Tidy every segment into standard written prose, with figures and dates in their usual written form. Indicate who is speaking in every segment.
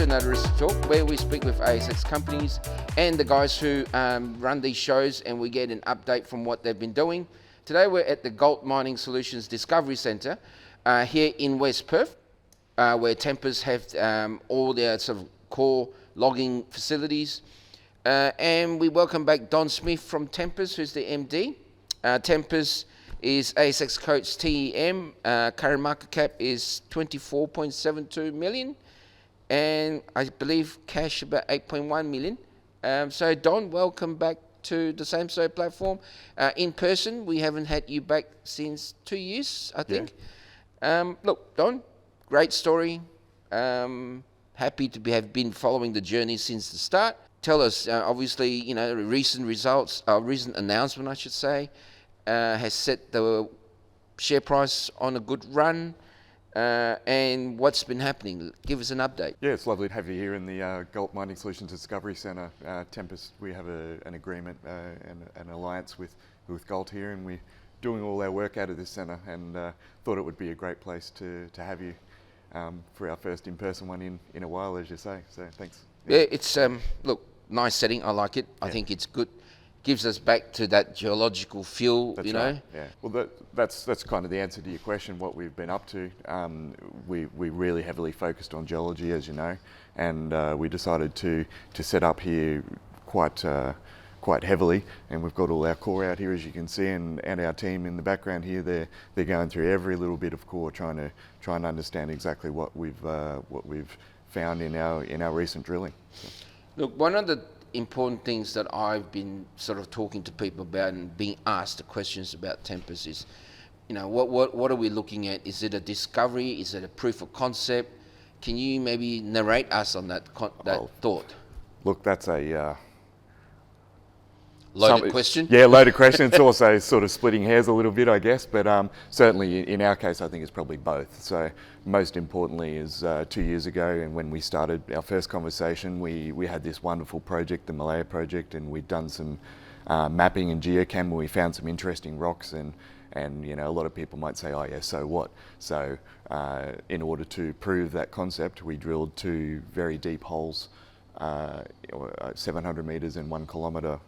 Speaker 1: another Rooster Talk, where we speak with ASX companies and the guys who run these shows, and we get an update from what they've been doing. Today we're at the Gold Mining Solutions Discovery Centre here in West Perth, where Tempest have all their sort of core logging facilities. And we welcome back Don Smith from Tempest, who's the MD. Tempest is ASX codes TEM. Current market cap is 24.72 million, and I believe cash about 8.1 million. So Don, welcome back to the Samso platform. In person, we haven't had you back since 2 years, I think. Yeah. Look, Don, great story. Happy to have been following the journey since the start. Tell us, obviously, you know, recent results, recent announcement, I should say, has set the share price on a good run, and what's been happening. Give us an update.
Speaker 2: Yeah, it's lovely to have you here in the Gold Mining Solutions Discovery Centre. Tempest, we have an agreement and an alliance with Gold here, and we're doing all our work out of this centre, and thought it would be a great place to have you for our first in-person one in a while, as you say. So thanks.
Speaker 1: Yeah, it's look, nice setting. I like it. I think it's good. Gives us back to that geological feel,
Speaker 2: That's
Speaker 1: you know.
Speaker 2: Right. Yeah. Well, that's kind of the answer to your question. What we've been up to, we really heavily focused on geology, as you know, and we decided to set up here quite heavily, and we've got all our core out here, as you can see, and our team in the background here. They're going through every little bit of core, trying to understand exactly what we've found in our recent drilling. So.
Speaker 1: Look, one of the important things that I've been sort of talking to people about and being asked the questions about Tempest is, you know, what are we looking at? Is it a discovery? Is it a proof of concept? Can you maybe narrate us on that thought?
Speaker 2: Look, that's a
Speaker 1: loaded question.
Speaker 2: Yeah, loaded question. It's also sort of splitting hairs a little bit, I guess, but certainly in our case, I think it's probably both. So most importantly is 2 years ago, and when we started our first conversation, we had this wonderful project, the Meleya project, and we'd done some mapping and geochem, and we found some interesting rocks, and you know, a lot of people might say, oh yeah, so what? So in order to prove that concept, we drilled 2 very deep holes, 700 metres and 1 kilometre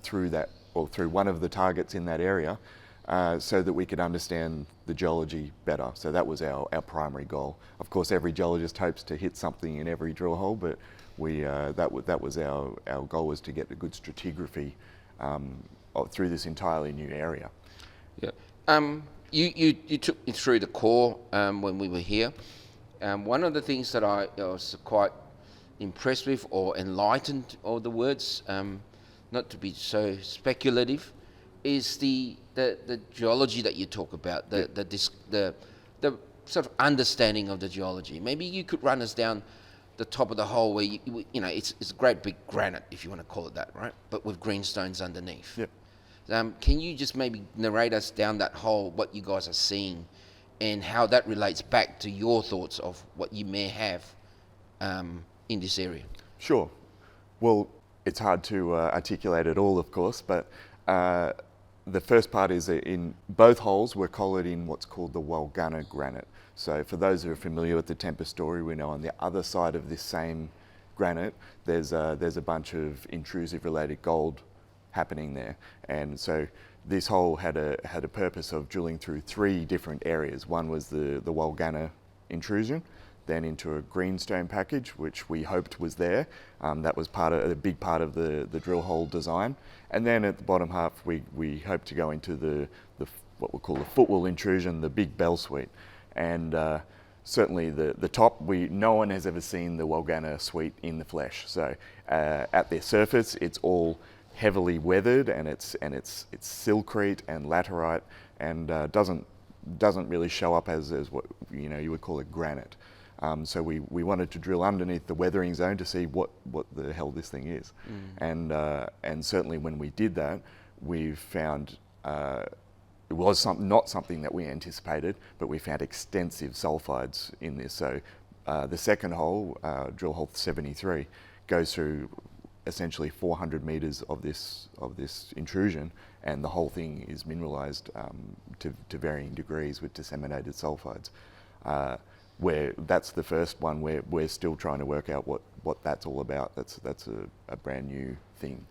Speaker 2: through one of the targets in that area, so that we could understand the geology better. So that was our primary goal. Of course, every geologist hopes to hit something in every drill hole, but that was our goal, was to get a good stratigraphy through this entirely new area.
Speaker 1: Yeah. You took me through the core when we were here. One of the things that I was quite impressed with, or enlightened, or the words, not to be so speculative, is the geology that you talk about, the sort of understanding of the geology. Maybe you could run us down the top of the hole where you know, it's a great big granite, if you want to call it that, right? But with greenstones underneath. Yep. Can you just maybe narrate us down that hole, what you guys are seeing, and how that relates back to your thoughts of what you may have in this area?
Speaker 2: Sure. Well, it's hard to articulate it all, of course, but the first part is that in both holes we're collared in what's called the Walgana granite. So for those who are familiar with the Tempest story, we know on the other side of this same granite there's a bunch of intrusive related gold happening there, and so this hole had a purpose of drilling through 3 different areas. One was the Walgana intrusion, then into a greenstone package, which we hoped was there. That was a big part of the drill hole design. And then at the bottom half, we hope to go into the what we'll call the footwall intrusion, the big bell suite. And certainly the top, no one has ever seen the Walgana suite in the flesh. So at their surface, it's all heavily weathered, and it's silcrete and laterite, and doesn't really show up as what you would call a granite. So we wanted to drill underneath the weathering zone to see what the hell this thing is. And certainly when we did that, we found it was not something that we anticipated, but we found extensive sulphides in this. So the second hole, drill hole 73, goes through essentially 400 metres of this intrusion, and the whole thing is mineralised to varying degrees with disseminated sulphides. that's the first one where we're still trying to work out what that's all about. That's a brand new thing.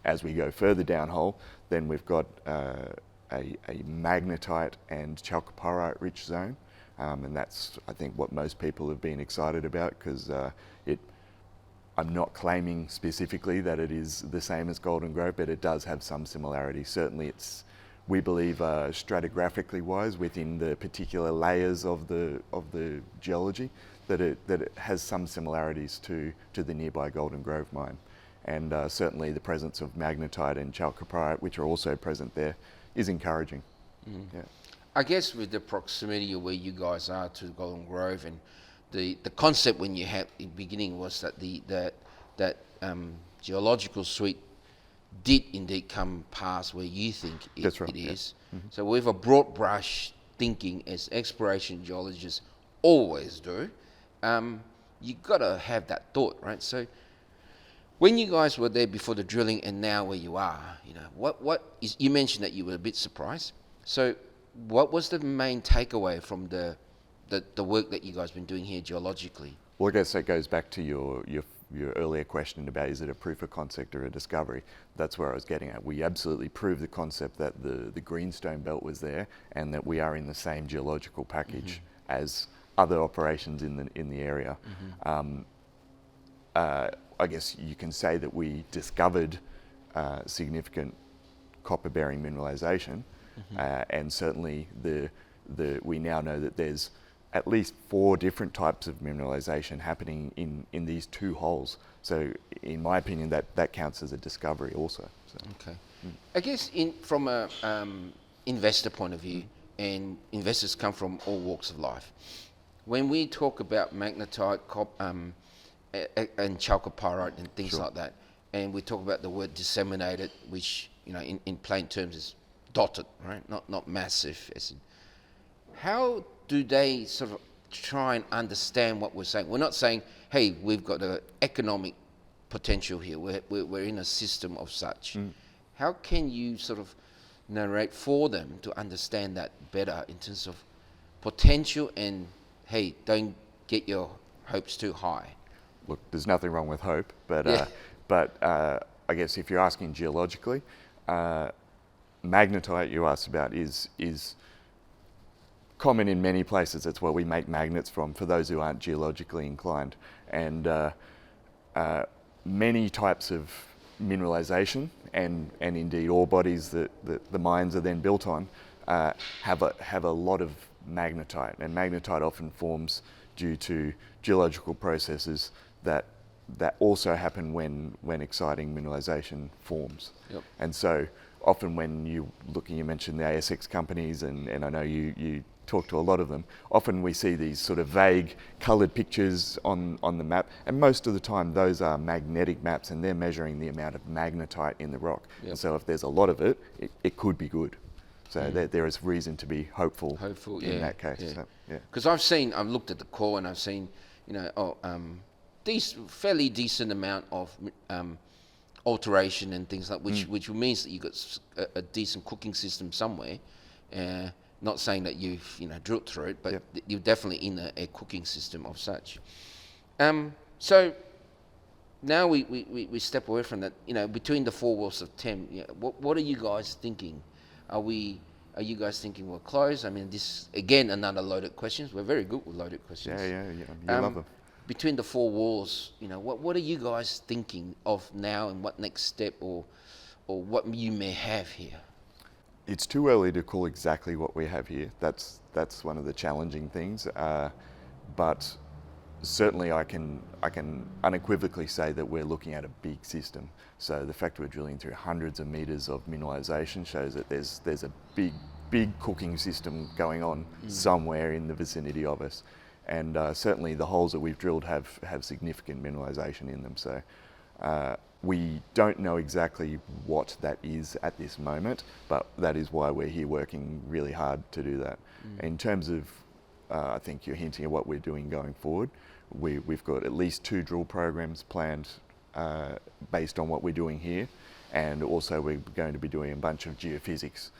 Speaker 2: As we go further downhole, then we've got a magnetite and chalcopyrite rich zone, and that's, I think, what most people have been excited about, because I'm not claiming specifically that it is the same as Golden Grove, but it does have some similarities. Certainly we believe stratigraphically wise within the particular layers of the geology, that it has some similarities to the nearby Golden Grove mine. And certainly the presence of magnetite and chalcopyrite, which are also present there, is encouraging. Yeah.
Speaker 1: I guess with the proximity of where you guys are to Golden Grove, and the concept when you had in the beginning was that that geological suite did indeed come past where you think
Speaker 2: That's right,
Speaker 1: it
Speaker 2: yeah.
Speaker 1: is. So with a broad brush thinking, as exploration geologists always do, you've got to have that thought, right? So when you guys were there before the drilling and now where you are, you mentioned that you were a bit surprised. So what was the main takeaway from the work that you guys been doing here geologically?
Speaker 2: Well, I guess that goes back to your earlier question about, is it a proof of concept or a discovery? That's where I was getting at. We absolutely proved the concept that the greenstone belt was there, and that we are in the same geological package as other operations in the area. I guess you can say that we discovered significant copper-bearing mineralisation, and certainly we now know that there's at least 4 different types of mineralisation happening in these 2 holes. So in my opinion, that counts as a discovery also. So.
Speaker 1: Okay. I guess from a investor point of view, and investors come from all walks of life, when we talk about magnetite, and chalcopyrite and things
Speaker 2: Sure.
Speaker 1: like that, and we talk about the word disseminated, which in plain terms is dotted, right? Not massive. How do they sort of try and understand what we're saying? We're not saying, hey, we've got an economic potential here. We're in a system of such. How can you sort of narrate for them to understand that better in terms of potential and, hey, don't get your hopes too high?
Speaker 2: Look, there's nothing wrong with hope, but I guess if you're asking geologically, magnetite you asked about is common in many places. It's what we make magnets from, for those who aren't geologically inclined. And many types of mineralisation and indeed ore bodies that the mines are then built on have a lot of magnetite, and magnetite often forms due to geological processes that also happen when exciting mineralisation forms.
Speaker 1: Yep.
Speaker 2: And so often when you mentioned the ASX companies, and I know you talk to a lot of them, often we see these sort of vague coloured pictures on the map, and most of the time those are magnetic maps, and they're measuring the amount of magnetite in the rock.
Speaker 1: Yep.
Speaker 2: And so if there's a lot of it could be good. So there is reason to be hopeful in that case.
Speaker 1: Yeah.
Speaker 2: So, yeah.
Speaker 1: Because I've looked at the core and I've seen, fairly decent amount of alteration and things like which means that you've got a decent cooking system somewhere. Not saying that you've drilled through it, but you're definitely in a cooking system of such. So now we step away from that. Between the 4 walls of TEM, what are you guys thinking? Are you guys thinking we're close? I mean, this again another loaded questions. We're very good with loaded questions.
Speaker 2: Yeah. You love them.
Speaker 1: Between the 4 walls, what are you guys thinking of now, and what next step or what you may have here?
Speaker 2: It's too early to call exactly what we have here. That's one of the challenging things. But certainly I can unequivocally say that we're looking at a big system. So the fact we're drilling through hundreds of meters of mineralisation shows that there's a big cooking system going on somewhere in the vicinity of us. And certainly the holes that we've drilled have significant mineralisation in them. So we don't know exactly what that is at this moment, but that is why we're here working really hard to do that. In terms of, I think you're hinting at what we're doing going forward. We've got at least 2 drill programs planned based on what we're doing here, and also we're going to be doing a bunch of geophysics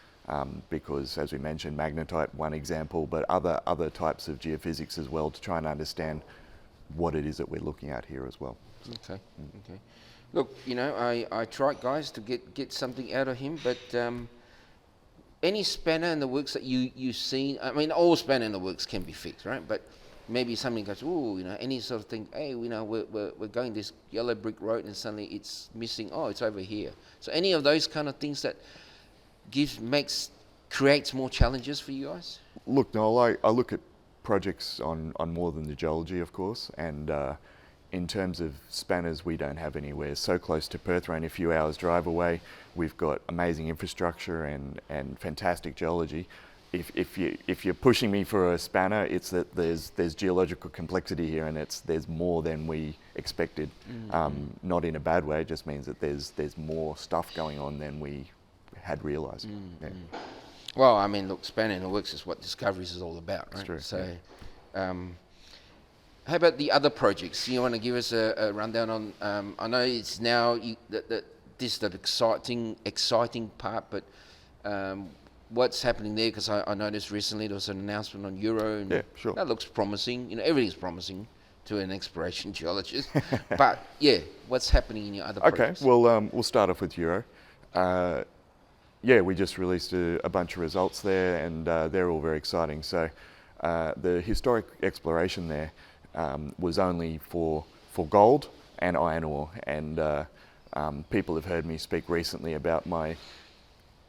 Speaker 2: because, as we mentioned, magnetite, one example, but other types of geophysics as well, to try and understand what it is that we're looking at here as well.
Speaker 1: Okay. Okay. Look, you know, I tried, guys, to get something out of him, but any spanner in the works that you seen, I mean, all spanner in the works can be fixed, right? But maybe something goes, oh, you know, any sort of thing, hey, you know, we're going this yellow brick road and suddenly it's missing, oh, it's over here. So any of those kind of things that creates more challenges for you guys?
Speaker 2: Look, Noel, I look at projects on more than the geology, of course, and in terms of spanners, we don't have anywhere so close to Perth. We're only a few hours drive away. We've got amazing infrastructure and fantastic geology. If you're pushing me for a spanner, it's that there's geological complexity here, and there's more than we expected. Not in a bad way. It just means that there's more stuff going on than we had realised. Yeah.
Speaker 1: Well, I mean, look, spanner in the works is what Discoveries is all about, right?
Speaker 2: That's true.
Speaker 1: So, how about the other projects? You want to give us a rundown on? I know it's now this is the exciting part, but what's happening there? Because I noticed recently there was an announcement on Euro, and
Speaker 2: yeah, sure.
Speaker 1: That looks promising. You know, everything's promising to an exploration geologist. But yeah, what's happening in your other projects?
Speaker 2: Okay, well, we'll start off with Euro. Yeah, we just released a bunch of results there, and they're all very exciting. So the historic exploration there was only for gold and iron ore, and people have heard me speak recently about my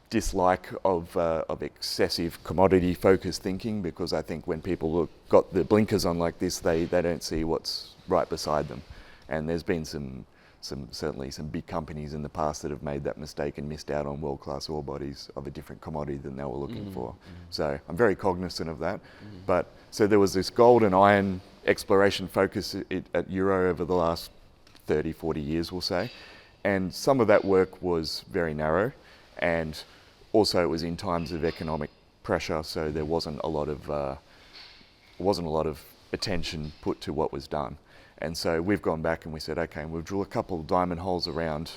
Speaker 2: dislike of excessive commodity-focused thinking, because I think when people got the blinkers on like this, they don't see what's right beside them. And there's been certainly some big companies in the past that have made that mistake and missed out on world-class ore bodies of a different commodity than they were looking for. So I'm very cognizant of that. But so there was this gold and iron exploration focus at Euro over the last 30, 40 years, we'll say. And some of that work was very narrow, and also it was in times of economic pressure, so there wasn't a lot of attention put to what was done. And so we've gone back and we said, okay, we'll drill a couple of diamond holes around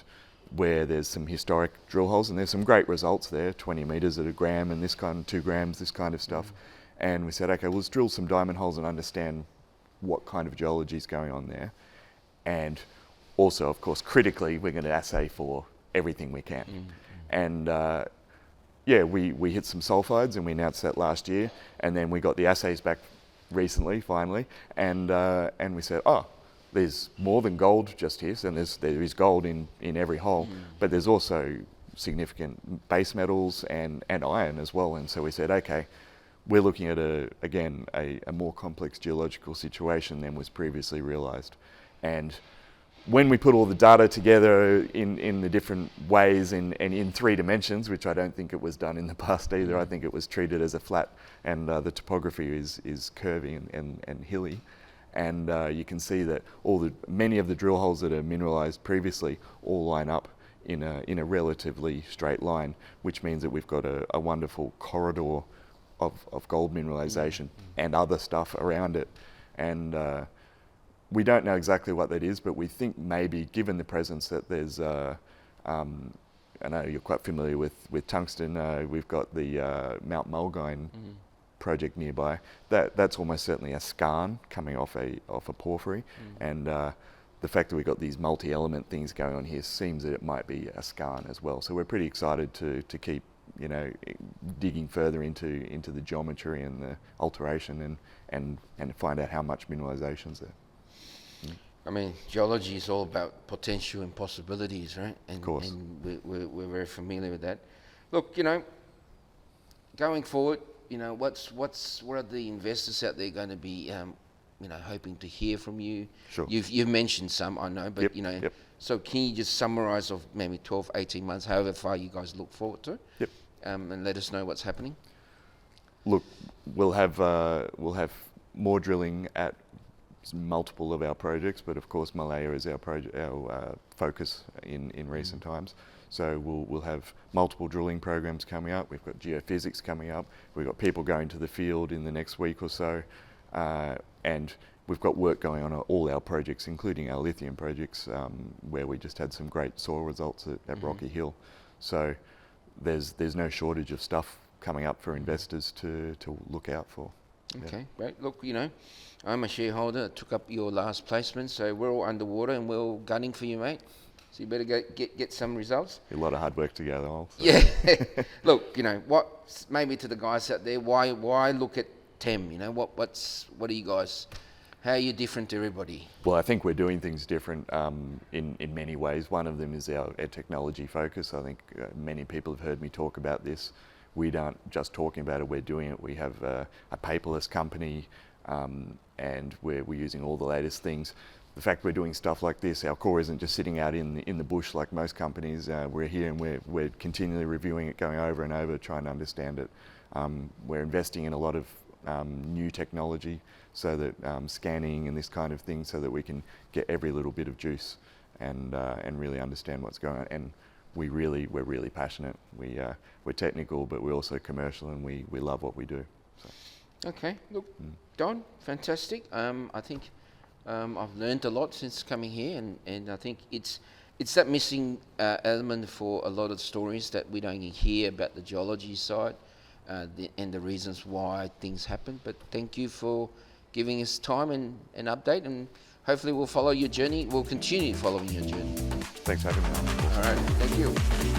Speaker 2: where there's some historic drill holes, and there's some great results there, 20 metres at a gram and this kind of 2 grams, this kind of stuff. And we said, okay, let's drill some diamond holes and understand what kind of geology is going on there. And also, of course, critically, we're going to assay for everything we can. And yeah, we hit some sulphides, and we announced that last year. And then we got the assays back recently, finally, and we said, oh, there's more than gold just here, and there is gold in every hole, but there's also significant base metals and iron as well. And so we said, okay, we're looking at a more complex geological situation than was previously realised. And when we put all the data together in the different ways and in 3 dimensions, which I don't think it was done in the past either, I think it was treated as a flat, and the topography is curvy and hilly. And you can see that many of the drill holes that are mineralised previously all line up in a relatively straight line, which means that we've got a wonderful corridor of gold mineralisation and other stuff around it. And we don't know exactly what that is, but we think maybe, given the presence that there's, I know you're quite familiar with tungsten, we've got the Mount Mulgine project nearby. That's almost certainly a skarn coming off a porphyry, and the fact that we've got these multi-element things going on here seems that it might be a skarn as well. So we're pretty excited to keep, you know, digging further into the geometry and the alteration and find out how much mineralisation's there.
Speaker 1: I mean, geology is all about potential and possibilities, right? And,
Speaker 2: of course.
Speaker 1: And we're very familiar with that. Look, you know, going forward, you know, what are the investors out there going to be, you know, hoping to hear from you?
Speaker 2: Sure.
Speaker 1: You've mentioned some, I know, but you know, so can you just summarise of maybe 12, 18 months, however far you guys look forward to? Yep. And let us know what's happening.
Speaker 2: Look, we'll have more drilling at multiple of our projects, but of course Meleya is our focus in recent times. So we'll have multiple drilling programs coming up. We've got geophysics coming up. We've got people going to the field in the next week or so, and we've got work going on all our projects, including our lithium projects, where we just had some great soil results at Rocky Hill. So there's no shortage of stuff coming up for investors to look out for.
Speaker 1: Okay, great. Look, I'm a shareholder. I took up your last placement, so we're all underwater and we're all gunning for you, mate. So you better get some results.
Speaker 2: A lot of hard work together. So.
Speaker 1: Yeah. Look, what maybe to the guys out there, why look at TEM? What are you guys? How are you different to everybody?
Speaker 2: Well, I think we're doing things different in many ways. One of them is our technology focus. I think many people have heard me talk about this. We aren't just talking about it, we're doing it. We have a paperless company and we're using all the latest things. The fact we're doing stuff like this, our core isn't just sitting out in the bush like most companies. We're here and we're continually reviewing it, going over and over, trying to understand it. We're investing in a lot of new technology, so that scanning and this kind of thing, so that we can get every little bit of juice and really understand what's going on. And we're really passionate. We're technical, but we're also commercial, and we love what we do. So.
Speaker 1: Okay, look, Don, fantastic. I think I've learned a lot since coming here, and I think it's that missing element for a lot of stories that we don't hear about the geology side and the reasons why things happen. But thank you for giving us time and an update, and hopefully we'll follow your journey. We'll continue following your journey.
Speaker 2: Thanks for having me on.
Speaker 1: All right, thank you.